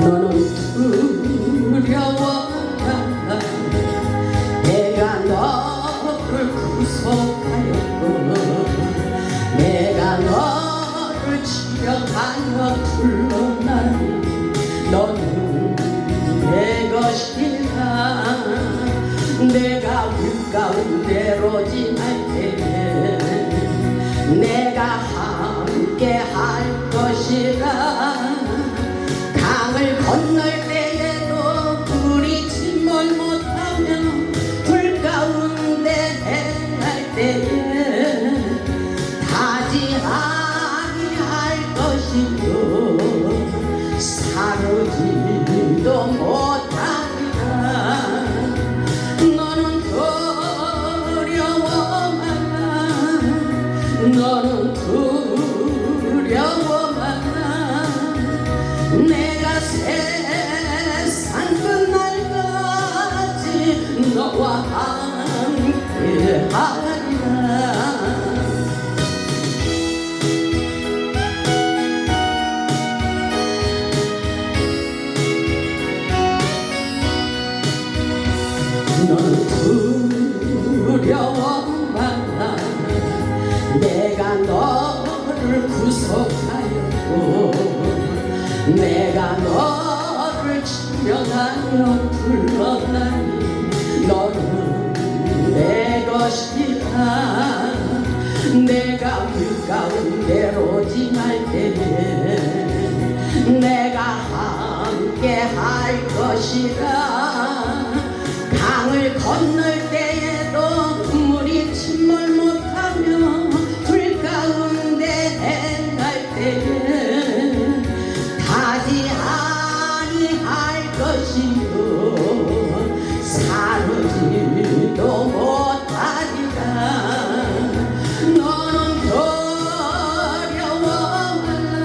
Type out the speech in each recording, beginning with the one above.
너는 두려워 내가 너를 구속하였고 내가 너를 치려하여 불러나니 너는 내 것이라 내가 불 가운데로지 할 때에 내가 함께 할 것이라 강을 건널 때에도 부딪힘을 못하며 불 가운데 행할 때에 타지 아니할 것이요 사르지도 못하리라 너는 두려워 마라 너는 두려워 마라 내가 세상 끝날까지 너와 함께 하리라 너는 두려워 마라 내가 너를 구속하였고 내가 너를 치명하여 불러나니 너는 내 것이라 내가 길 가운데로 지날 때에 내가 함께 할 것이라 강을 건널 때에도 물이 침몰 못하며 불 가운데 행할 때에 타지 아니할 것이요 사르지도 못하리라 너는 두려워 마라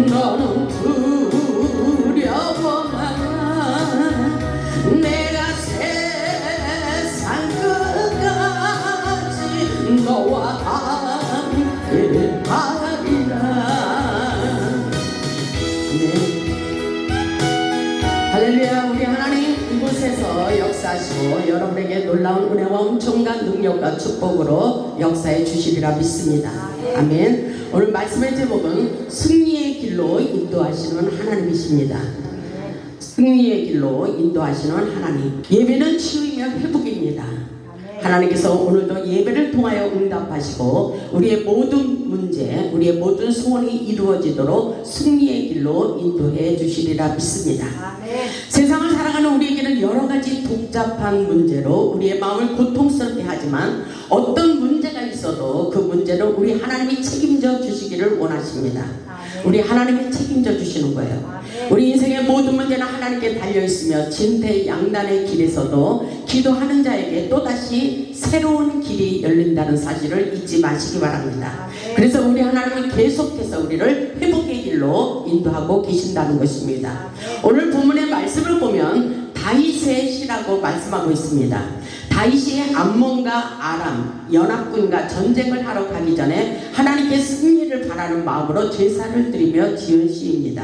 너는 두려워 마라 내가 세상 끝까지 너와 함께 하리라 할렐루야. 우리 하나님 이곳에서 역사하시고 여러분에게 놀라운 은혜와 엄청난 능력과 축복으로 역사해 주시리라 믿습니다. 아멘. 오늘 말씀의 제목은 승리의 길로 인도하시는 하나님이십니다. 승리의 길로 인도하시는 하나님. 예배는 치유이며 회복입니다. 하나님께서 오늘도 예배를 통하여 응답하시고 우리의 모든 문제, 우리의 모든 소원이 이루어지도록 승리의 길로 인도해 주시리라 믿습니다. 세상을 살아가는 우리에게는 여러 가지 복잡한 문제로 우리의 마음을 고통스럽게 하지만 어떤 문제가 있어도 그 문제를 우리 하나님이 책임져 주시기를 원하십니다. 우리 하나님이 책임져 주시는 거예요. 우리 인생의 모든 문제는 하나님께 달려있으며 진퇴양난의 길에서도 기도하는 자에게 또다시 새로운 길이 열린다는 사실을 잊지 마시기 바랍니다. 그래서 우리 하나님은 계속해서 우리를 회복의 길로 인도하고 계신다는 것입니다. 오늘 본문의 말씀을 보면 다윗의 시라고 말씀하고 있습니다. 다윗이 암몬과 아람 연합군과 전쟁을 하러 가기 전에 하나님께 승리를 바라는 마음으로 제사를 드리며 지은 시입니다.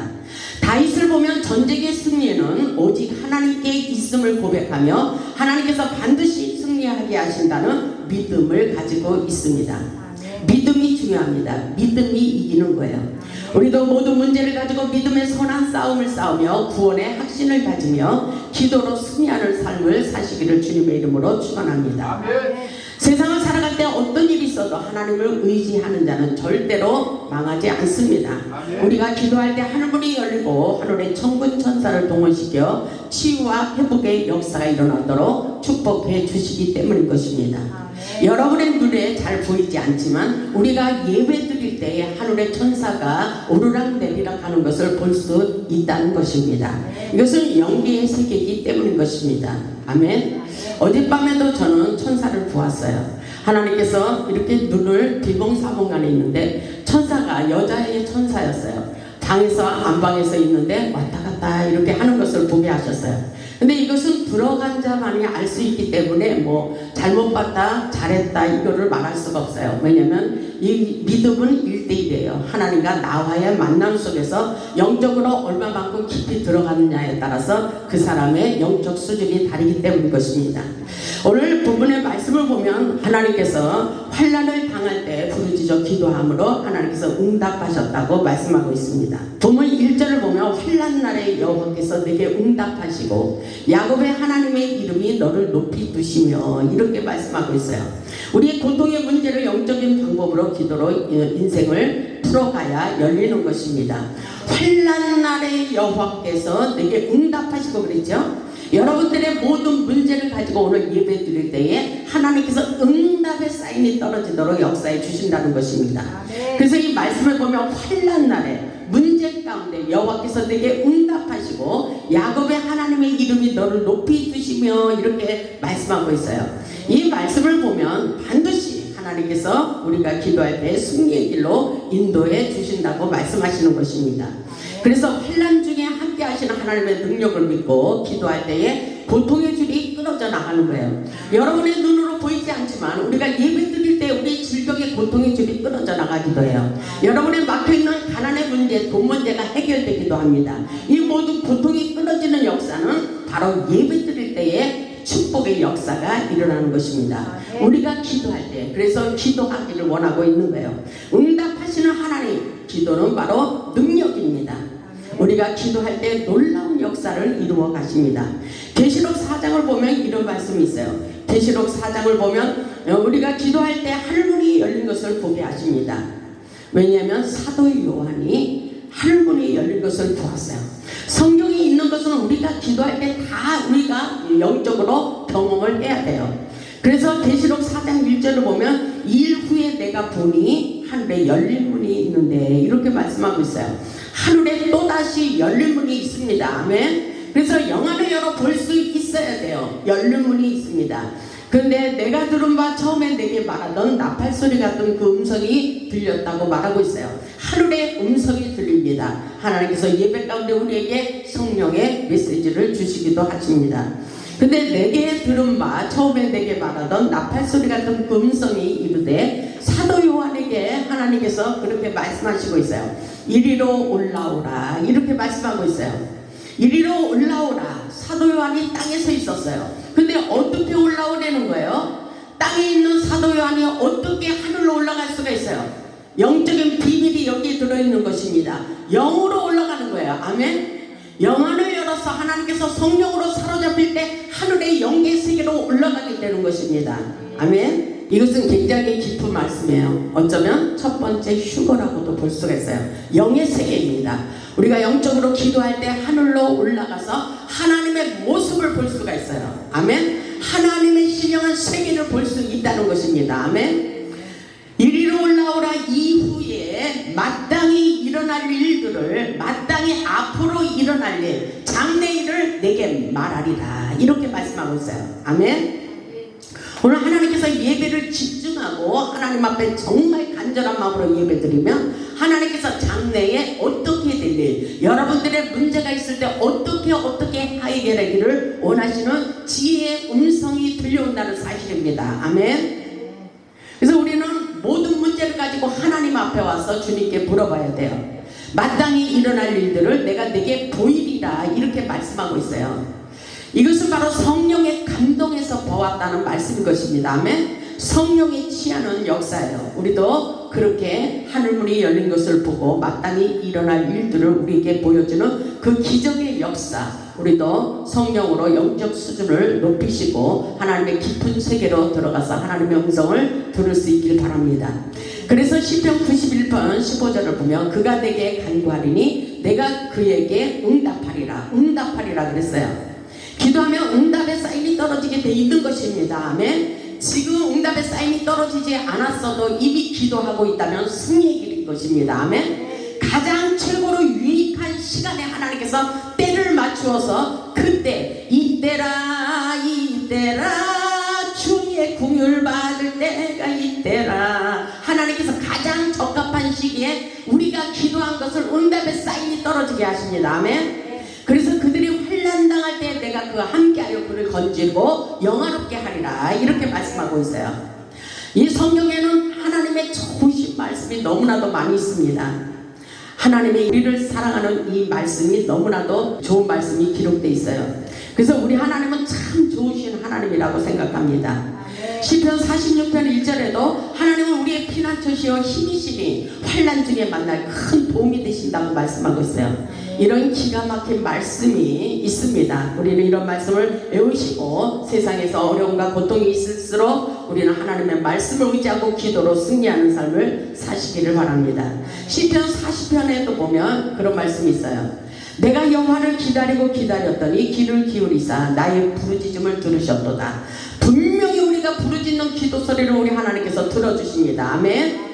다윗을 보면 전쟁의 승리는 오직 하나님께 있음을 고백하며 하나님께서 반드시 승리하게 하신다는 믿음을 가지고 있습니다. 믿음이 중요합니다. 믿음이 이기는 거예요. 우리도 모든 문제를 가지고 믿음의 선한 싸움을 싸우며 구원의 확신을 가지며 기도로 승리하는 삶을 사시기를 주님의 이름으로 축원합니다. 세상을 살아갈 때 어떤 일이 있어도 하나님을 의지하는 자는 절대로 망하지 않습니다. 우리가 기도할 때 하늘문이 열리고 하늘의 천군 천사를 동원시켜 치유와 회복의 역사가 일어나도록 축복해 주시기 때문인 것입니다. 여러분의 눈에 잘 보이지 않지만 우리가 예배 드릴 때에 하늘의 천사가 오르락내리락 하는 것을 볼 수 있다는 것입니다. 이것은 영계의 세계이기 때문인 것입니다. 아멘. 어젯밤에도 저는 천사를 보았어요. 하나님께서 이렇게 눈을 비봉사봉간에 있는데 천사가 여자의 천사였어요. 방에서 안방에서 있는데 왔다 갔다 이렇게 하는 것을 보게 하셨어요. 근데 이것은 들어간 자만이 알 수 있기 때문에 뭐 잘못 봤다 잘했다 이거를 말할 수가 없어요. 왜냐면 이 믿음은 1대1이에요. 하나님과 나와의 만남 속에서 영적으로 얼마만큼 깊이 들어가느냐에 따라서 그 사람의 영적 수준이 다르기 때문인 것입니다. 오늘 부분의 말씀을 보면 하나님께서 환난을 당할 때 부르짖어 기도함으로 하나님께서 응답하셨다고 말씀하고 있습니다. 본문 1절을 보면 환난 날에 여호와께서 내게 응답하시고 야곱의 하나님의 이름이 너를 높이 두시며 이렇게 말씀하고 있어요. 우리의 고통의 문제를 영적인 방법으로 기도로 인생을 풀어가야 열리는 것입니다. 환난 날에 여호와께서 내게 응답하시고 그랬죠. 여러분들의 모든 문제를 가지고 오늘 예배 드릴 때에 하나님께서 응답의 사인이 떨어지도록 역사해 주신다는 것입니다. 그래서 이 말씀을 보면 환난 날에 문제 가운데 여호와께서 내게 응답하시고 야곱의 하나님의 이름이 너를 높이 두시며 이렇게 말씀하고 있어요. 이 말씀을 보면 반드시 하나님께서 우리가 기도할 때 승리의 길로 인도해 주신다고 말씀하시는 것입니다. 그래서 환난 중에 함께 하시는 하나님의 능력을 믿고 기도할 때에 고통의 줄이 끊어져 나가는 거예요. 여러분의 눈으로 보이지 않지만 우리가 예배 드릴 때 우리 질병의 고통의 줄이 끊어져 나가기도 해요. 여러분의 막혀있는 가난의 문제, 돈 문제가 해결되기도 합니다. 이 모든 고통이 끊어지는 역사는 바로 예배 드릴 때에 축복의 역사가 일어나는 것입니다. 우리가 기도할 때 그래서 기도하기를 원하고 있는 거예요. 응답하시는 하나님, 기도는 바로 능력입니다. 우리가 기도할 때 놀라운 역사를 이루어 가십니다. 계시록 4장을 보면 이런 말씀이 있어요. 계시록 4장을 보면 우리가 기도할 때 하늘문이 열린 것을 보게 하십니다. 왜냐하면 사도 요한이 하늘문이 열린 것을 보았어요. 성경에 있는 것은 우리가 기도할 때 다 우리가 영적으로 경험을 해야 돼요. 그래서 계시록 4장 1절을 보면 2일 후에 내가 보니 하늘에 열린 문이 있는데 이렇게 말씀하고 있어요. 하늘에 또다시 열린 문이 있습니다. 아멘. 그래서 영안을 열어 볼 수 있어야 돼요. 열린 문이 있습니다. 그런데 내가 들은 바 처음에 내게 말하던 나팔 소리 같은 그 음성이 들렸다고 말하고 있어요. 하늘의 음성이 들립니다. 하나님께서 예배 가운데 우리에게 성령의 메시지를 주시기도 하십니다. 근데 내게 들은 바 처음에 내게 말하던 나팔 소리 같은 그 음성이 이르되 사도 요한에게 하나님께서 그렇게 말씀하시고 있어요. 이리로 올라오라 이렇게 말씀하고 있어요. 이리로 올라오라. 사도 요한이 땅에 서 있었어요. 근데 어떻게 올라오려는 거예요? 땅에 있는 사도 요한이 어떻게 하늘로 올라갈 수가 있어요? 영적인 비밀이 여기에 들어있는 것입니다. 영으로 올라가는 거예요. 아멘. 영안을 열어서 하나님께서 성령으로 사로잡힐 때 하늘의 영계 세계로 올라가게 되는 것입니다. 아멘. 이것은 굉장히 깊은 말씀이에요. 어쩌면 첫 번째 휴거라고도 볼 수가 있어요. 영의 세계입니다. 우리가 영적으로 기도할 때 하늘로 올라가서 하나님의 모습을 볼 수가 있어요. 아멘. 하나님의 신령한 세계를 볼 수 있다는 것입니다. 아멘. 이리로 올라오라 이후에 마땅히 일어날 일들을 마땅히 앞으로 일어날 일 장래일을 내게 말하리라 이렇게 말씀하고 있어요. 아멘. 오늘 하나님께서 예배를 집중하고 하나님 앞에 정말 간절한 마음으로 예배드리면 하나님께서 장래에 어떻게 될 일, 여러분들의 문제가 있을 때 어떻게 해결하기를 원하시는 지혜의 음성이 들려온다는 사실입니다. 아멘. 그래서 우리는 모든 문제를 가지고 하나님 앞에 와서 주님께 물어봐야 돼요. 마땅히 일어날 일들을 내가 내게 보이리라 이렇게 말씀하고 있어요. 이것은 바로 성령의 감동에서 보았다는 말씀인 것입니다. 아멘. 성령이 취하는 역사예요. 우리도 그렇게 하늘문이 열린 것을 보고 마땅히 일어날 일들을 우리에게 보여주는 그 기적의 역사, 우리도 성령으로 영적 수준을 높이시고 하나님의 깊은 세계로 들어가서 하나님의 음성을 들을 수 있길 바랍니다. 그래서 시편 91편 15절을 보면 그가 내게 간구하리니 내가 그에게 응답하리라 그랬어요. 기도하면 응답의 사인이 떨어지게 돼 있는 것입니다. 아멘. 지금 응답의 사인이 떨어지지 않았어도 이미 기도하고 있다면 승리의 길인 것입니다. 아멘. 가장 최고로 유익한 시간에 하나님께서 때를 맞추어서 그때 이때라 주의 궁을 받을 때가 이때라 하나님께서 가장 적합한 시기에 우리가 기도한 것을 응답의 사인이 땅에 떨어지게 하십니다. 아멘. 그래서 그들이 환난 당할 때 내가 그 함께하여 그를 건지고 영화롭게 하리라 이렇게 말씀하고 있어요. 이 성경에는 하나님의 좋으신 말씀이 너무나도 많이 있습니다. 하나님의 우리를 사랑하는 이 말씀이 너무나도 좋은 말씀이 기록되어 있어요. 그래서 우리 하나님은 참 좋으신 하나님이라고 생각합니다. 시편 46편 1절에도 하나님은 우리의 피난처시여 힘이시니 환난 중에 만날 큰 도움이 되신다고 말씀하고 있어요. 이런 기가 막힌 말씀이 있습니다. 우리는 이런 말씀을 외우시고 세상에서 어려움과 고통이 있을수록 우리는 하나님의 말씀을 의지하고 기도로 승리하는 삶을 사시기를 바랍니다. 시편 40편에도 보면 그런 말씀이 있어요. 내가 여호와를 기다리고 기다렸더니 귀를 기울이사 나의 부르짖음을 들으셨도다. 분명히 우리가 부르짖는 기도 소리를 우리 하나님께서 들어주십니다. 아멘.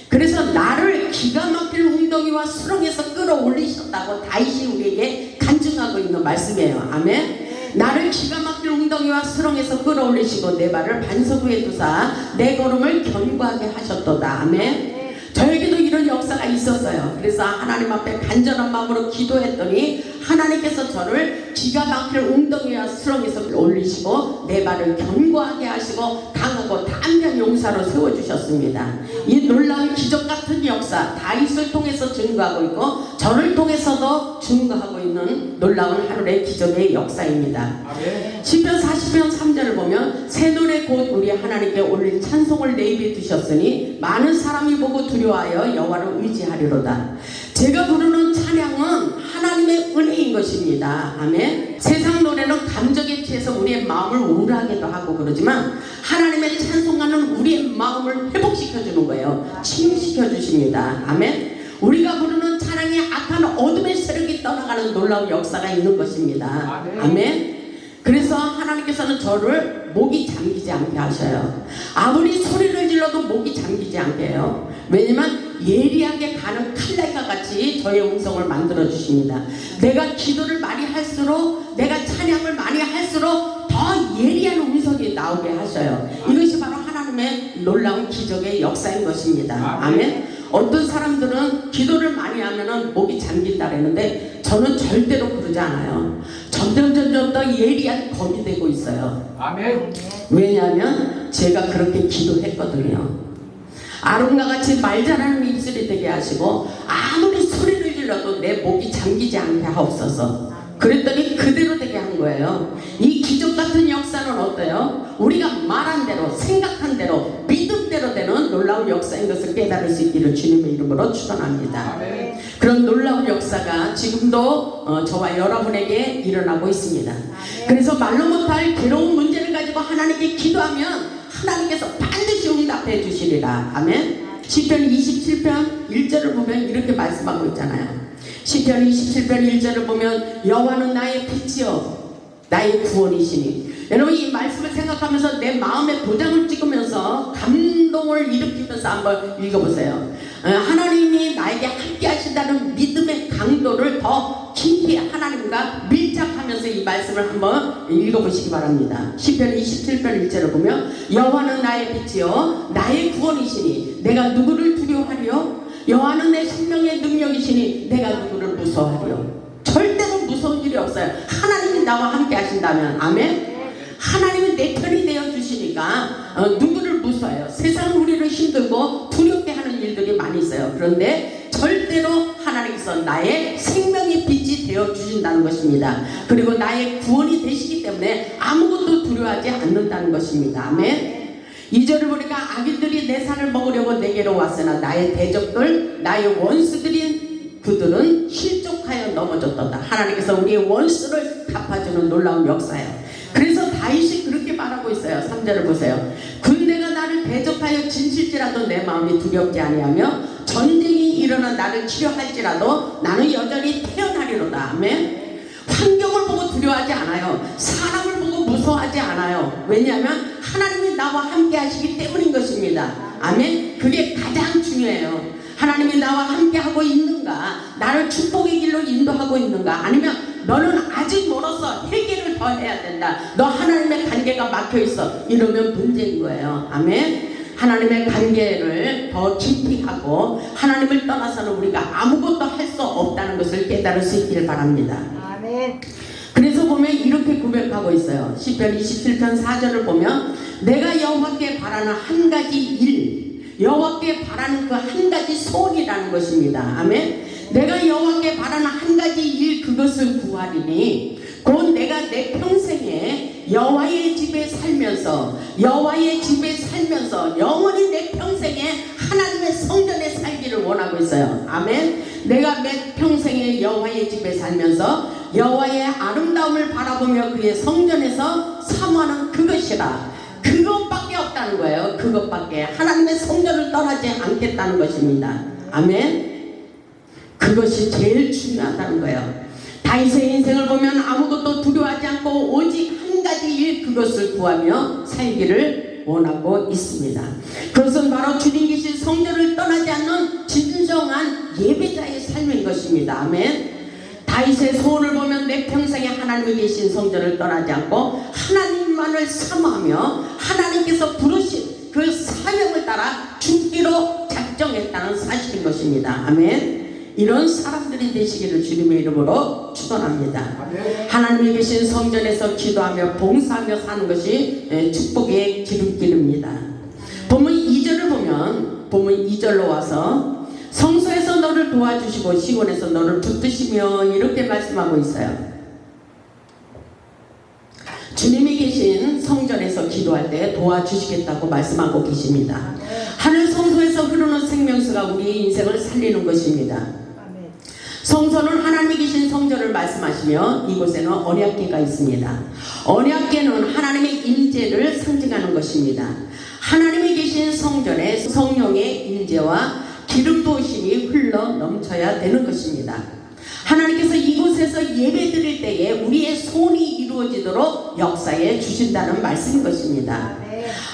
그래서 나를 기가 막힐 웅덩이와 수렁에서 끌어올리셨다고 다윗이 우리에게 간증하고 있는 말씀이에요. 아멘. 나를 기가 막힐 웅덩이와 수렁에서 끌어올리시고 내 발을 반석 위에 두사 내 걸음을 견고하게 하셨도다. 아멘. 저에게도 이런 역사가 있었어요. 그래서 하나님 앞에 간절한 마음으로 기도했더니 하나님께서 저를 기가 막힐 웅덩이와 수렁에서 올리시고 내 발을 견고하게 하시고 강하고 담대한 용사로 세워주셨습니다. 이 놀라운 기적 같은 역사 다윗을 통해서 증거하고 있고 저를 통해서도 증거하고 있는 놀라운 하늘의 기적의 역사입니다. 시편 40편 3절을 보면 새 노래 곧 우리 하나님께 올릴 찬송을 내 입에 두셨으니 많은 사람이 보고 두려워하여 여호와를 의지하리로다. 제가 부르는 찬양은 하나님의 은혜인 것입니다. 아멘. 세상 노래는 감정에 취해서 우리의 마음을 우울하게도 하고 그러지만 하나님의 찬송가는 우리의 마음을 회복시켜 주는 거예요. 치유시켜 주십니다. 아멘. 우리가 부르는 찬양이 악한 어둠의 세력이 떠나가는 놀라운 역사가 있는 것입니다. 아멘. 그래서 하나님께서는 저를 목이 잠기지 않게 하셔요. 아무리 소리를 질러도 목이 잠기지 않게 해요. 왜냐면 예리하게 가는 칼날과 같이 저의 음성을 만들어 주십니다. 내가 기도를 많이 할수록 내가 찬양을 많이 할수록 더 예리한 음성이 나오게 하셔요. 이것이 바로 하나님의 놀라운 기적의 역사인 것입니다. 아멘. 어떤 사람들은 기도를 많이 하면은 목이 잠긴다 그랬는데 저는 절대로 그러지 않아요. 점점 더 예리한 검이 되고 있어요. 아멘. 왜냐하면 제가 그렇게 기도했거든요. 아론과 같이 말 잘하는 입술이 되게 하시고 아무리 소리를 질러도 내 목이 잠기지 않게 하옵소서. 그랬더니 그대로 되게 한 거예요. 이 기적 같은 역사는 어때요? 우리가 말한 대로 생각한 대로 믿음대로 되는 놀라운 역사인 것을 깨달을 수 있기를 주님의 이름으로 축원합니다. 그런 놀라운 역사가 지금도 저와 여러분에게 일어나고 있습니다. 그래서 말로 못할 괴로운 문제를 가지고 하나님께 기도하면 하나님께서 반드시 응답해 주시리라. 아멘. 시편 27편 1절을 보면 이렇게 말씀하고 있잖아요. 시편 27편 1절을 보면 여호와는 나의 빛이요 나의 구원이시니. 여러분 이 말씀을 생각하면서 내 마음에 도장을 찍으면서 감동을 일으키면서 한번 읽어보세요. 하나님이 나에게 함께 하신다는 믿음의 강도를 더 깊이 하나님과 밀착하면서 이 말씀을 한번 읽어보시기 바랍니다. 시편 27편 1절을 보면 여호와는 나의 빛이요 나의 구원이시니 내가 누구를 두려워하리요? 여호와는 내 생명의 능력이시니 내가 누구를 무서워하리요? 절대로 무서운 일이 없어요. 하나님이 나와 함께 하신다면. 아멘. 하나님은 내 편이 되어 주시니까 누구를 무서워해요? 세상은 우리를 힘들고 두렵게 하는 일들이 많이 있어요. 그런데 절대로 하나님께서 나의 생명의 빛이 되어 주신다는 것입니다. 그리고 나의 구원이 되시기 때문에 아무것도 두려워하지 않는다는 것입니다. 아멘. 2절을 보니까 악인들이 내 산을 먹으려고 내게로 왔으나 나의 대적들 나의 원수들인 그들은 실족하여 넘어졌도다. 하나님께서 우리의 원수를 갚아주는 놀라운 역사예요. 그래서 다윗이 그렇게 말하고 있어요. 3절을 보세요. 군대가 나를 대적하여 진실지라도 내 마음이 두렵지 아니하며 전쟁이 일어나 나를 치료할지라도 나는 여전히 태어나리로다. 아멘. 환경을 보고 두려워하지 않아요. 사람을 보고 무서워하지 않아요. 왜냐하면 하나님이 나와 함께 하시기 때문인 것입니다. 아멘. 그게 가장 중요해요. 하나님이 나와 함께 하고 있는가, 나를 축복의 길로 인도하고 있는가, 아니면 너는 아직 멀어서 회개를 더 해야 된다, 너 하나님의 관계가 막혀있어, 이러면 문제인 거예요. 아멘. 하나님의 관계를 더 깊이 하고 하나님을 떠나서는 우리가 아무것도 할 수 없다 없다는 것을 깨달을 수 있기를 바랍니다. 아멘. 그래서 보면 이렇게 고백하고 있어요. 시편 27편 4절을 보면 내가 여호와께 바라는 한 가지 일, 여호와께 바라는 그 한 가지 소원이라는 것입니다. 아멘. 내가 여호와께 바라는 한 가지 일, 그것을 구하리니 곧 내가 내 평생에 여호와의 집에 살면서 영원히 내 평생에 하나님의 성전에 살기를 원하고 있어요. 아멘. 내가 내 평생에 여호와의 집에 살면서 여호와의 아름다움을 바라보며 그의 성전에서 사모하는 그것이라. 그것밖에 없다는 거예요. 그것밖에. 하나님의 성전을 떠나지 않겠다는 것입니다. 아멘. 그것이 제일 중요하다는 거예요. 다윗의 인생을 보면 아무것도 두려워하지 않고 오직 한 가지 일, 그것을 구하며 살기를 원하고 있습니다. 그것은 바로 주님 계신 성전을 떠나지 않는 진정한 예배자의 삶인 것입니다. 아멘. 다윗의 소원을 보면 내 평생에 하나님이 계신 성전을 떠나지 않고 하나님만을 사모하며 하나님께서 부르신 그 사명을 따라 죽기로 작정했다는 사실인 것입니다. 아멘. 이런 사람들이 되시기를 주님의 이름으로 축원합니다. 하나님이 계신 성전에서 기도하며 봉사하며 사는 것이 축복의 기름길입니다. 본문 2절을 보면 본문 2절로 와서 성소에서 너를 도와주시고 시온에서 너를 붙드시며 이렇게 말씀하고 있어요. 주님이 계신 성전에서 기도할 때 도와주시겠다고 말씀하고 계십니다. 하늘 성소에서 흐르는 생명수가 우리의 인생을 살리는 것입니다. 성소는 하나님이 계신 성전을 말씀하시며 이곳에는 언약궤가 있습니다. 언약궤는 하나님의 임재를 상징하는 것입니다. 하나님이 계신 성전에 성령의 임재와 기름 부으심이 흘러 넘쳐야 되는 것입니다. 하나님께서 이곳에서 예배 드릴 때에 우리의 소원이 이루어지도록 역사해 주신다는 말씀인 것입니다.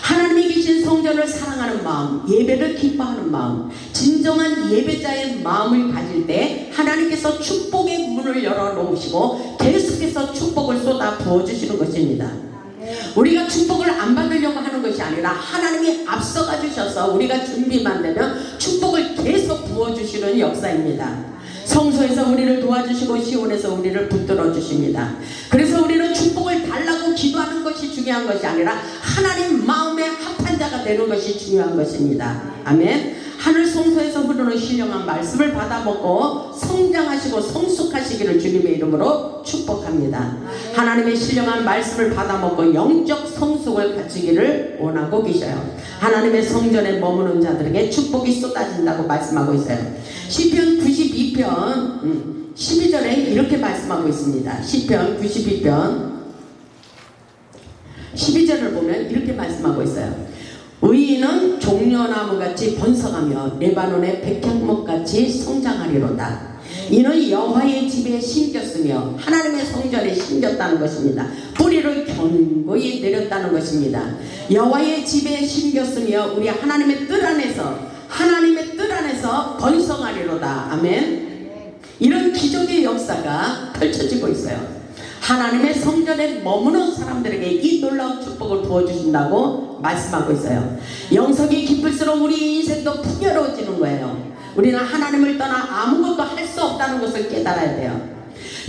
하나님이 계신 성전을 사랑하는 마음, 예배를 기뻐하는 마음, 진정한 예배자의 마음을 가질 때 하나님께서 축복의 문을 열어놓으시고 계속해서 축복을 쏟아 부어주시는 것입니다. 우리가 축복을 안 받으려고 하는 것이 아니라 하나님이 앞서가 주셔서 우리가 준비만 되면 축복을 계속 부어주시는 역사입니다. 성소에서 우리를 도와주시고 시온에서 우리를 붙들어 주십니다. 그래서 우리는 축복을 달라고 기도하는 것이 중요한 것이 아니라 하나님 마음에 합한 자가 되는 것이 중요한 것입니다. 아멘. 하늘 성소에서 흐르는 신령한 말씀을 받아먹고 성장하시고 성숙하시기를 주님의 이름으로 축복합니다. 하나님의 신령한 말씀을 받아먹고 영적 성숙을 갖추기를 원하고 계셔요. 하나님의 성전에 머무는 자들에게 축복이 쏟아진다고 말씀하고 있어요. 시편 92편 12절에 이렇게 말씀하고 있습니다. 시편 92편 12절을 보면 이렇게 말씀하고 있어요. 의인은 종려나무같이 번성하며 레바논의 백향목같이 성장하리로다. 이는 여호와의 집에 심겼으며 하나님의 성전에 심겼다는 것입니다. 뿌리를 견고히 내렸다는 것입니다. 여호와의 집에 심겼으며 우리 하나님의 뜰 안에서 번성하리로다. 아멘. 이런 기적의 역사가 펼쳐지고 있어요. 하나님의 성전에 머무는 사람들에게 이 놀라운 축복을 부어주신다고 말씀하고 있어요. 영성이 깊을수록 우리 인생도 풍요로워지는 거예요. 우리는 하나님을 떠나 아무것도 할 수 없다는 것을 깨달아야 돼요.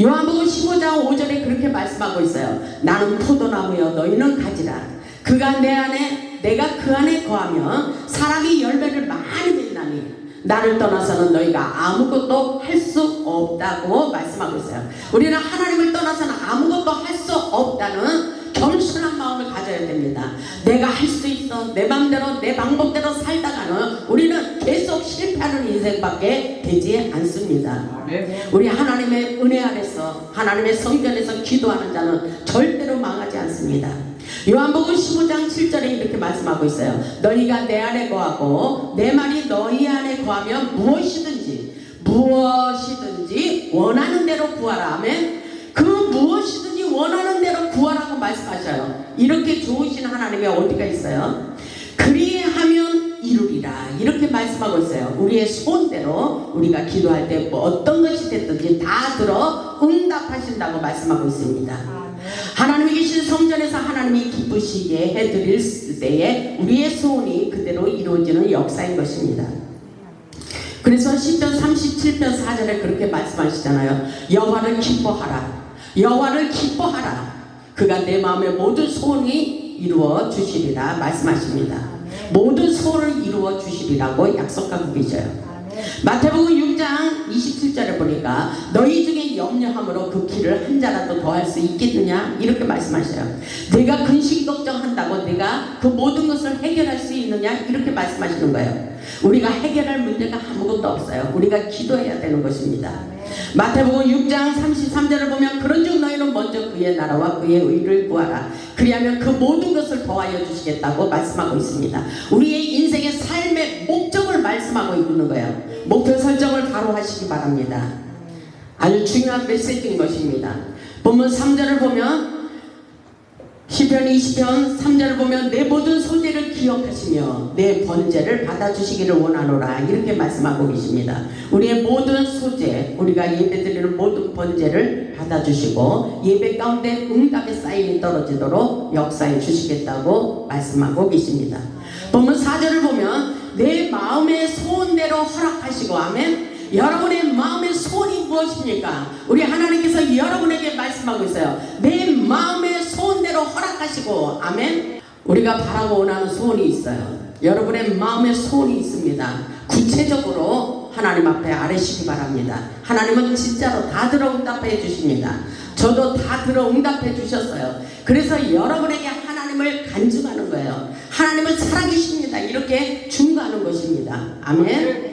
요한복음 15장 5절에 그렇게 말씀하고 있어요. 나는 포도나무여 너희는 가지라. 그가 내 안에 내가 그 안에 거하면 사람이 열매를 많이 맺나니 나를 떠나서는 너희가 아무것도 할 수 없다고 말씀하고 있어요. 우리는 하나님을 떠나서는 아무것도 할 수 없다는 겸손한 마음을 가져야 됩니다. 내가 할 수 있어, 내 맘대로 내 방법대로 살다가는 우리는 계속 실패하는 인생밖에 되지 않습니다. 우리 하나님의 은혜 아래서 하나님의 성전에서 기도하는 자는 절대로 망하지 않습니다. 요한복음 15장 7절에 이렇게 말씀하고 있어요. 너희가 내 안에 거하고 내 말이 너희 안에 거하면 무엇이든지 원하는 대로 구하라. 아멘. 그 무엇이든지 원하는 대로 구하라고 말씀하셔요. 이렇게 좋으신 하나님이 어디가 있어요? 그리하면 이루리라. 이렇게 말씀하고 있어요. 우리의 소원대로 우리가 기도할 때 뭐 어떤 것이 됐든지 다 들어 응답하신다고 말씀하고 있습니다. 하나님이 계신 성전에서 하나님이 기쁘시게 해드릴 때에 우리의 소원이 그대로 이루어지는 역사인 것입니다. 그래서 시편 37편 4절에 그렇게 말씀하시잖아요. 여호와를 기뻐하라. 여호와를 기뻐하라. 그가 내 마음의 모든 소원이 이루어 주시리라 말씀하십니다. 모든 소원을 이루어 주시리라고 약속하고 계셔요. 마태복음 6장 27절에 보니까 너희 중에 염려함으로 그 길을 한 자라도 더할 수 있겠느냐 이렇게 말씀하셔요. 내가 근심 걱정한다고 내가 그 모든 것을 해결할 수 있느냐 이렇게 말씀하시는 거예요. 우리가 해결할 문제가 아무것도 없어요. 우리가 기도해야 되는 것입니다. 마태복음 6장 33절을 보면 그런즉 너희는 먼저 그의 나라와 그의 의를 구하라. 그리하면 그 모든 것을 더하여 주시겠다고 말씀하고 있습니다. 우리의 인생의 삶의 목적을 말씀하고 있는 거예요. 목표 설정을 바로 하시기 바랍니다. 아주 중요한 메시지인 것입니다. 본문 3절을 보면 시편 20편 3절을 보면 내 모든 소재를 기억하시며 내 번제를 받아주시기를 원하노라 이렇게 말씀하고 계십니다. 우리의 모든 소재, 우리가 예배드리는 모든 번제를 받아주시고 예배 가운데 응답의 사인이 떨어지도록 역사해 주시겠다고 말씀하고 계십니다. 본문 4절을 보면 내 마음의 소원대로 허락하시고 아멘. 여러분의 마음의 소원이 무엇입니까? 우리 하나님께서 여러분에게 말씀하고 있어요. 내 마음의 소원대로 허락하시고 아멘. 우리가 바라고 원하는 소원이 있어요. 여러분의 마음의 소원이 있습니다. 구체적으로 하나님 앞에 아뢰시기 바랍니다. 하나님은 진짜로 다 들어 응답해 주십니다. 저도 다 들어 응답해 주셨어요. 그래서 여러분에게 하나님을 간증하는 거예요. 하나님은 살아계십니다. 이렇게 증거하는 것입니다. 아멘.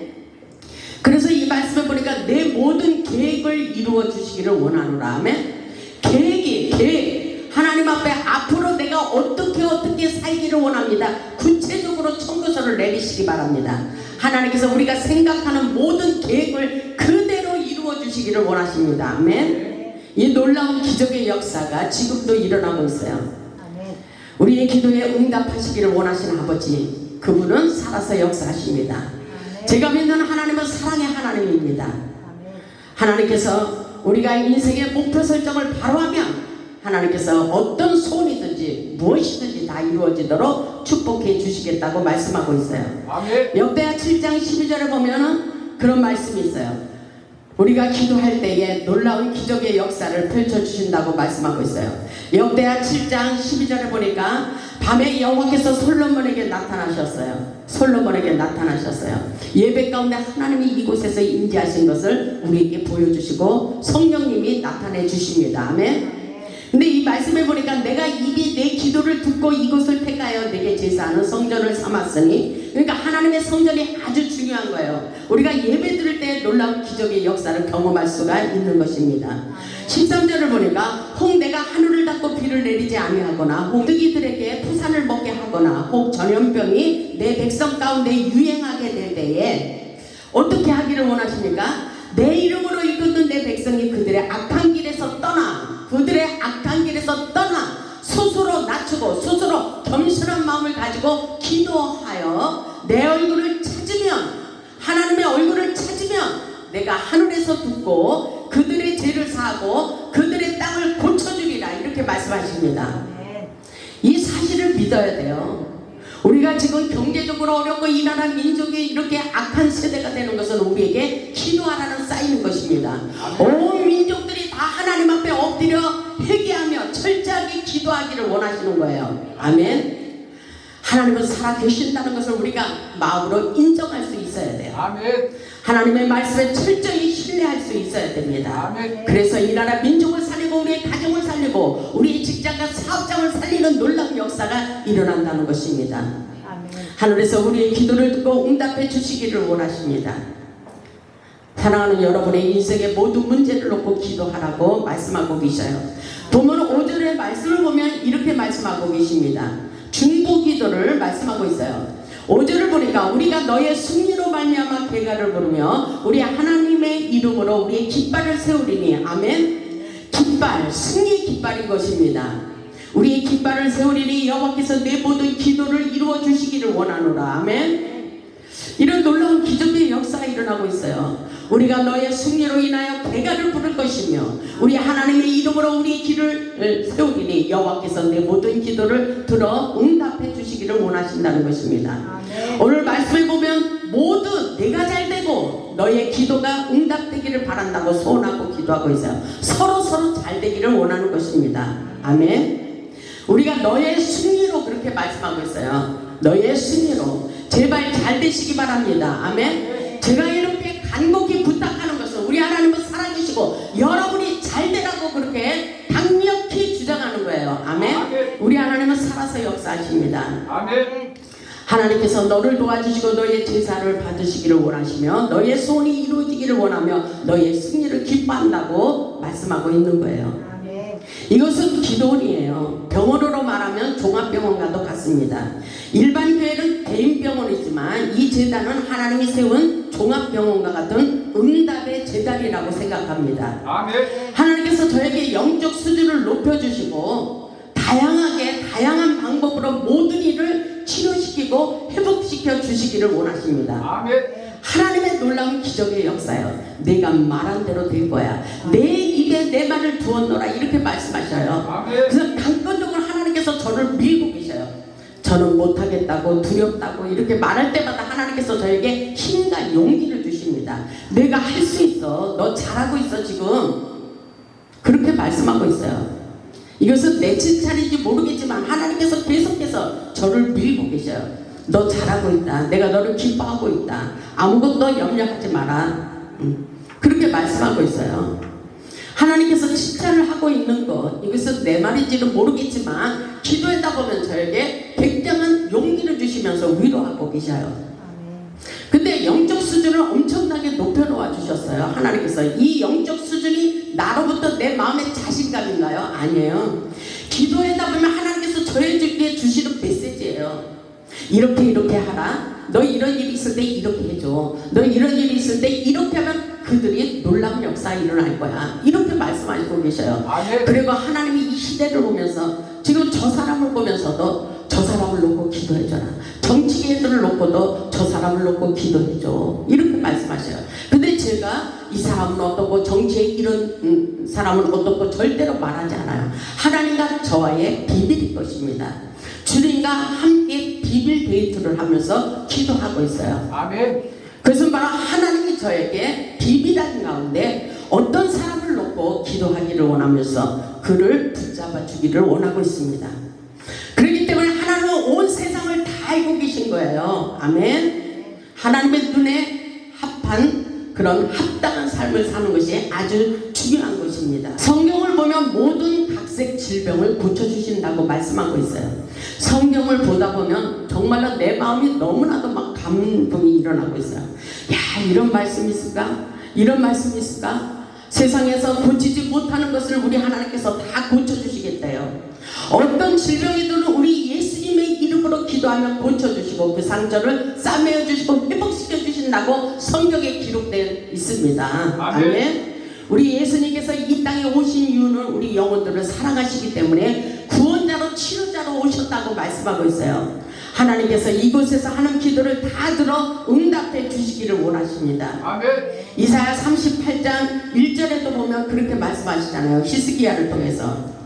그래서 이 말씀을 보니까 내 모든 계획을 이루어 주시기를 원하노라. 아멘. 계획. 하나님 앞에 앞으로 내가 어떻게 살기를 원합니다. 구체적으로 청구서를 내리시기 바랍니다. 하나님께서 우리가 생각하는 모든 계획을 그대로 이루어 주시기를 원하십니다. 아멘. 이 놀라운 기적의 역사가 지금도 일어나고 있어요. 우리의 기도에 응답하시기를 원하시는 아버지, 그분은 살아서 역사하십니다. 제가 믿는 하나님은 사랑의 하나님입니다. 하나님께서 우리가 인생의 목표 설정을 바로 하면 하나님께서 어떤 소원이든지 무엇이든지 다 이루어지도록 축복해 주시겠다고 말씀하고 있어요. 역대하 7장 12절에 보면은 그런 말씀이 있어요. 우리가 기도할 때에 놀라운 기적의 역사를 펼쳐주신다고 말씀하고 있어요. 역대하 7장 12절에 보니까 밤에 여호와께서 솔로몬에게 나타나셨어요. 예배 가운데 하나님이 이곳에서 임재하신 것을 우리에게 보여주시고 성령님이 나타내 주십니다. 아멘. 근데 이 말씀을 보니까 내가 입이 내 기도를 듣고 이곳을 택하여 내게 제사하는 성전을 삼았으니, 그러니까 하나님의 성전이 아주 중요한 거예요. 우리가 예배 드릴 때 놀라운 기적의 역사를 경험할 수가 있는 것입니다. 13절을 보니까 혹 내가 하늘을 닫고 비를 내리지 아니하거나 혹 뜨기들에게 부산을 먹게 하거나 혹 전염병이 내 백성 가운데 유행하게 될 때에 어떻게 하기를 원하십니까? 내 이름으로 이끄는 내 백성이 그들의 악한 길에서 떠나 스스로 낮추고 스스로 겸손한 마음을 가지고 기도하여 내 얼굴을 찾으면, 하나님의 얼굴을 찾으면 내가 하늘에서 듣고 그들의 죄를 사하고 그들의 땅을 고쳐주리라 이렇게 말씀하십니다. 이 사실을 믿어야 돼요. 우리가 지금 경제적으로 어렵고 이 나라 민족이 이렇게 악한 세대가 되는 것은 우리에게 기도하라는 사인인 것입니다. 온 민족들이 다 하나님 앞에 엎드려 회개하며 철저하게 기도하기를 원하시는 거예요. 아멘. 하나님은 살아계신다는 것을 우리가 마음으로 인정할 수 있어야 돼요. 아멘. 하나님의 말씀에 철저히 신뢰할 수 있어야 됩니다. 아멘. 그래서 이 나라 민족을 살리고 우리의 가정을 살리고 우리의 직장과 사업장을 살리는 놀라운 역사가 일어난다는 것입니다. 아멘. 하늘에서 우리의 기도를 듣고 응답해 주시기를 원하십니다. 사랑하는 여러분의 인생의 모든 문제를 놓고 기도하라고 말씀하고 계셔요. 본문 5절의 말씀을 보면 이렇게 말씀하고 계십니다. 중보기도를 말씀하고 있어요. 5절을 보니까 우리가 너의 승리로 말미암아 괴가를 부르며 우리 하나님의 이름으로 우리의 깃발을 세우리니. 아멘. 깃발, 승리의 깃발인 것입니다. 우리의 깃발을 세우리니 여호와께서 내 모든 기도를 이루어 주시기를 원하노라. 아멘. 이런 놀라운 기적의 역사가 일어나고 있어요. 우리가 너의 승리로 인하여 괴가를 부를 것이며 우리 하나님의 이름으로 우리의 길을 세우리니 여호와께서 내 모든 기도를 들어 응답해 주시기를 원하신다는 것입니다. 아멘. 오늘 말씀을 보면 모두 내가 잘되고 너의 기도가 응답되기를 바란다고 소원하고 기도하고 있어요. 서로 잘 되기를 원하는 것입니다. 아멘. 우리가 너의 승리로 그렇게 말씀하고 있어요. 너의 승리로 제발 잘 되시기 바랍니다. 아멘. 제가 이렇게 간곡히 부탁하는 것은 우리 하나님은 살아계시고 여러분이 잘 되라고 그렇게 강력히 주장하는 거예요. 아멘. 우리 하나님은 살아서 역사하십니다. 아멘. 하나님께서 너를 도와주시고 너의 제사를 받으시기를 원하시며 너의 소원이 이루어지기를 원하며 너의 승리를 기뻐한다고 말씀하고 있는 거예요. 이것은 기도원이에요. 병원으로 말하면 종합병원과도 같습니다. 일반 교회는 개인 병원이지만 이 제단은 하나님이 세운 종합병원과 같은 응답의 제단이라고 생각합니다. 아멘. 하나님께서 저에게 영적 수준을 높여주시고 다양한 방법으로 모든 일을 치료시키고 회복시켜 주시기를 원하십니다. 아멘. 하나님의 놀라운 기적의 역사요. 내가 말한 대로 될 거야. 내 입에 내 말을 두었노라 이렇게 말씀하셔요. 아멘. 그래서 강권적으로 하나님께서 저를 밀고 계셔요. 저는 못하겠다고 두렵다고 이렇게 말할 때마다 하나님께서 저에게 힘과 용기를 주십니다. 내가 할 수 있어. 너 잘하고 있어 지금. 그렇게 말씀하고 있어요. 이것은 내 칭찬인지 모르겠지만 하나님께서 계속해서 저를 밀고 계셔요. 너 잘하고 있다. 내가 너를 기뻐하고 있다. 아무것도 염려하지 마라. 그렇게 말씀하고 있어요. 하나님께서 칭찬을 하고 있는 것, 이것은 내 말인지는 모르겠지만 기도하다 보면 저에게 굉장한 용기를 주시면서 위로하고 계셔요. 근데 영적 수준을 엄청나게 높여놓아 주셨어요. 하나님께서. 이 영적 수준이 나로부터 내 마음의 자신감인가요? 아니에요. 기도하다 보면 하나님께서 저에게 주시는 메시지예요. 이렇게 하라. 너 이런 일이 있을 때 이렇게 해줘. 너 이런 일이 있을 때 이렇게 하면 그들이 놀라운 역사가 일어날 거야. 이렇게 말씀하시고 계셔요. 아멘. 그리고 하나님이 이 시대를 보면서 지금 저 사람을 보면서도 저 사람을 놓고 기도해줘라. 정치인들을 놓고도 저 사람을 놓고 기도해줘. 이렇게 말씀하셔요. 근데 제가 이 사람은 어떻고 정치에 이런 사람은 어떻고 절대로 말하지 않아요. 하나님과 저와의 비밀일 것입니다. 주님과 함께 비밀 데이트를 하면서 기도하고 있어요. 아멘. 그것은 바로 하나님이 저에게 비밀한 가운데 어떤 사람을 놓고 기도하기를 원하면서 그를 붙잡아 주기를 원하고 있습니다. 그렇기 때문에 하나님은 온 세상을 다 알고 계신 거예요. 아멘. 하나님의 눈에 합한 그런 합당한 삶을 사는 것이 아주 중요한 것입니다. 성경을 보면 모든 각색 질병을 고쳐주신다고 말씀하고 있어요. 성경을 보다 보면 정말로 내 마음이 너무나도 막 감동이 일어나고 있어요. 야, 이런 말씀이 있을까? 이런 말씀이 있을까? 세상에서 고치지 못하는 것을 우리 하나님께서 다 고쳐주시겠대요. 어떤 질병이든 우리 예수님의 이름으로 기도하면 고쳐주시고 그 상처를 싸매어 주시고 회복시켜 주신다고 성경에 기록되어 있습니다. 아멘. 우리 예수님께서 이 땅에 오신 이유는 우리 영혼들을 사랑하시기 때문에 구원자로 치료자로 오셨다고 말씀하고 있어요. 하나님께서 이곳에서 하는 기도를 다 들어 응답해 주시기를 원하십니다. 아멘. 이사야 38장 1절에도 보면 그렇게 말씀하시잖아요. 히스기야를 통해서.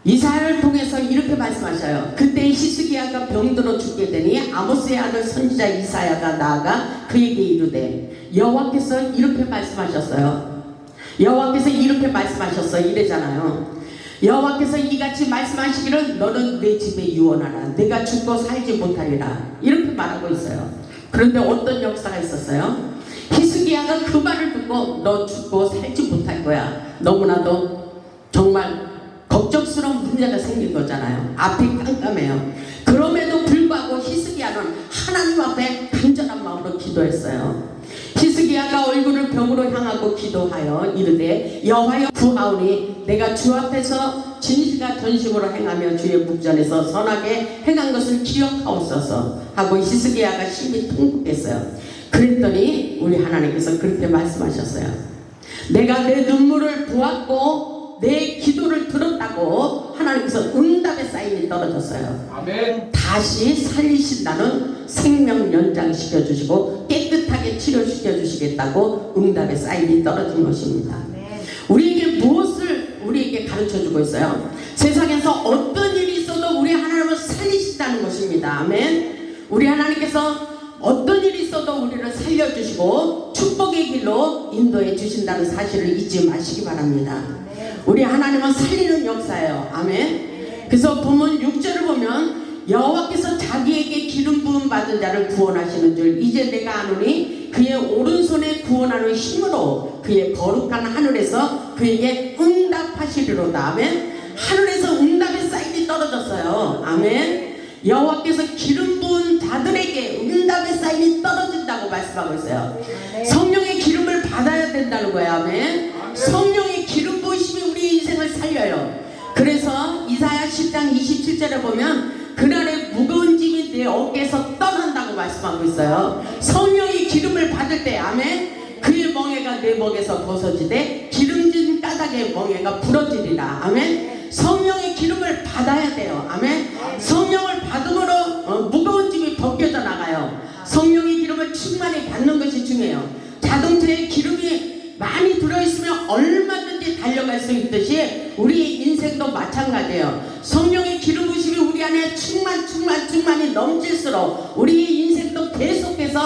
이사야를 통해서 이렇게 말씀하셔요. 그때 히스기야가 병들어 죽게 되니 아모스의 아들 선지자 이사야가 나아가 그에게 이르되 여호와께서 이렇게 말씀하셨어요. 여호와께서 이렇게 말씀하셨어요. 이래잖아요. 여호와께서 이같이 말씀하시기를 너는 내 집에 유언하라. 내가 죽고 살지 못하리라. 이렇게 말하고 있어요. 그런데 어떤 역사가 있었어요? 히스기야가 그 말을 듣고 너 죽고 살지 못할 거야. 너무나도 정말 걱정스러운 문제가 생긴 거잖아요. 앞이 깜깜해요. 그럼에도 불구하고 히스기야는 하나님 앞에 간절한 마음으로 기도했어요. 히스기야가 얼굴을 벽으로 향하고 기도하여 이르되 여호와여 구하오니 내가 주 앞에서 진실과 전심으로 행하며 주의 묵전에서 선하게 행한 것을 기억하옵소서 하고 히스기야가 심히 통곡했어요. 그랬더니 우리 하나님께서 그렇게 말씀하셨어요. 내가 내 눈물을 보았고 내 기도를 들었다고 하나님께서 응답의 사인이 떨어졌어요. 아멘. 다시 살리신다는 생명 연장시켜 주시고 깨끗하게 치료시켜 주시겠다고 응답의 사인이 떨어진 것입니다. 우리에게 무엇을 우리에게 가르쳐 주고 있어요? 세상에서 어떤 일이 있어도 우리 하나님을 살리신다는 것입니다. 아멘. 우리 하나님께서 어떤 일이 있어도 우리를 살려주시고 축복의 길로 인도해 주신다는 사실을 잊지 마시기 바랍니다. 우리 하나님은 살리는 역사예요. 아멘. 그래서 본문 6절을 보면 여호와께서 자기에게 기름 부음 받은 자를 구원하시는 줄 이제 내가 아노니 그의 오른손에 구원하는 힘으로 그의 거룩한 하늘에서 그에게 응답하시리로다. 아멘. 하늘에서 응답의 사인이 떨어졌어요. 아멘. 여호와께서 기름 부은 자들에게 응답의 사인이 떨어진다고 말씀하고 있어요. 성령의 기름을 받아야 된다는 거예요. 아멘. 성령의 기름 부으심이 우리 인생을 살려요. 그래서 이사야 10장 27절에 보면 그날에 무거운 짐이 내 어깨에서 떠난다고 말씀하고 있어요. 성령의 기름을 받을 때 아멘. 그의 멍에가 내 목에서 벗어지되 기름진 까닭의 멍에가 부러지리라. 아멘. 성령의 기름을 받아야 돼요. 아멘. 성령을 받음으로 무거운 짐이 벗겨져 나가요. 성령의 기름을 충만히 받는 것이 중요해요. 자동차에 기름이 많이 들어있으면 얼마든지 달려갈 수 있듯이 우리의 인생도 마찬가지예요. 성령의 기름 부심이 우리 안에 충만히 넘칠수록 우리의 인생도 계속해서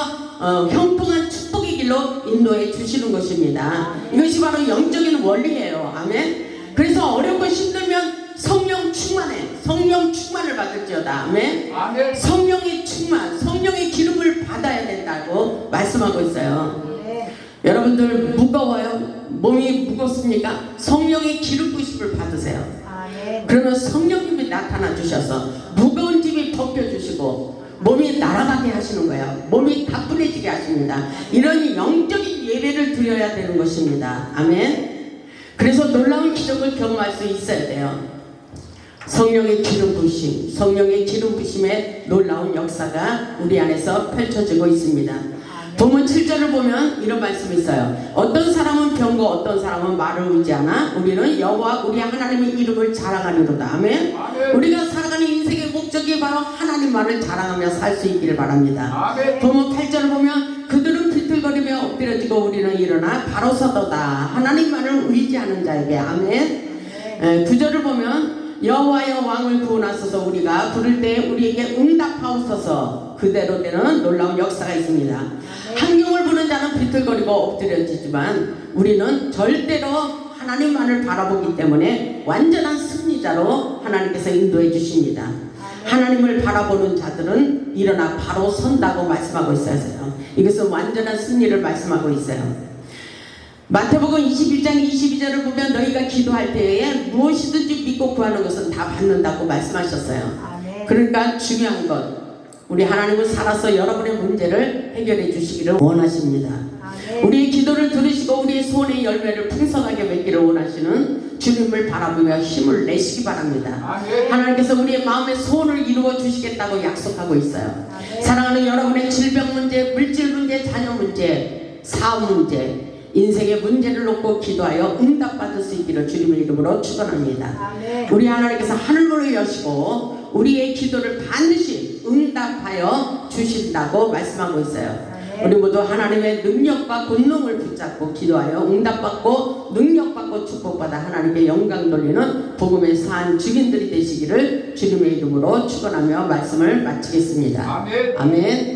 형통한 축복의 길로 인도해 주시는 것입니다. 이것이 바로 영적인 원리예요. 아멘. 그래서 어렵고 힘들면 성령 충만을 받을지어다. 아멘. 성령의 충만, 성령의 기름을 받아야 된다고 말씀하고 있어요. 여러분들 무거워요? 몸이 무겁습니까? 성령의 기름 부으심을 받으세요. 그러면 성령님이 나타나 주셔서 무거운 짐이 벗겨주시고 몸이 날아가게 하시는 거예요. 몸이 가뿐해지게 하십니다. 이런 영적인 예배를 드려야 되는 것입니다. 아멘. 그래서 놀라운 기적을 경험할 수 있어야 돼요. 성령의 기름 부으심, 성령의 기름 부으심의 놀라운 역사가 우리 안에서 펼쳐지고 있습니다. 본문 7절을 보면 이런 말씀이 있어요. 어떤 사람은 병거 어떤 사람은 말을 의지하나 우리는 여호와 우리 하나님의 이름을 자랑하리로다. 아멘. 우리가 살아가는 인생의 목적이 바로 하나님만을 자랑하며 살 수 있기를 바랍니다. 본문 8절을 보면 그들은 비틀거리며 엎드려지고 우리는 일어나 바로 서도다. 하나님만을 의지하는 자에게. 아멘. 9절을 보면 여호와여 왕을 구원하소서 우리가 부를 때 우리에게 응답하옵소서. 그대로 되는 놀라운 역사가 있습니다. 환경을 부는 자는 비틀거리고 엎드려지지만 우리는 절대로 하나님만을 바라보기 때문에 완전한 승리자로 하나님께서 인도해 주십니다. 하나님을 바라보는 자들은 일어나 바로 선다고 말씀하고 있어요. 이것은 완전한 승리를 말씀하고 있어요. 마태복음 21장 22절을 보면 너희가 기도할 때에 무엇이든지 믿고 구하는 것은 다 받는다고 말씀하셨어요. 그러니까 중요한 것, 우리 하나님은 살아서 여러분의 문제를 해결해 주시기를 원하십니다. 우리의 기도를 들으시고 우리의 소원의 열매를 풍성하게 맺기를 원하시는 주님을 바라보며 힘을 내시기 바랍니다. 하나님께서 우리의 마음의 소원을 이루어 주시겠다고 약속하고 있어요. 사랑하는 여러분의 질병 문제, 물질 문제, 자녀 문제, 사업 문제, 인생의 문제를 놓고 기도하여 응답받을 수 있기를 주님의 이름으로 축원합니다. 우리 하나님께서 하늘문을 여시고 우리의 기도를 반드시 응답하여 주신다고 말씀하고 있어요. 우리 모두 하나님의 능력과 권능을 붙잡고 기도하여 응답받고 능력받고 축복받아 하나님께 영광 돌리는 복음의 산 증인들이 되시기를 주님의 이름으로 축원하며 말씀을 마치겠습니다. 아멘.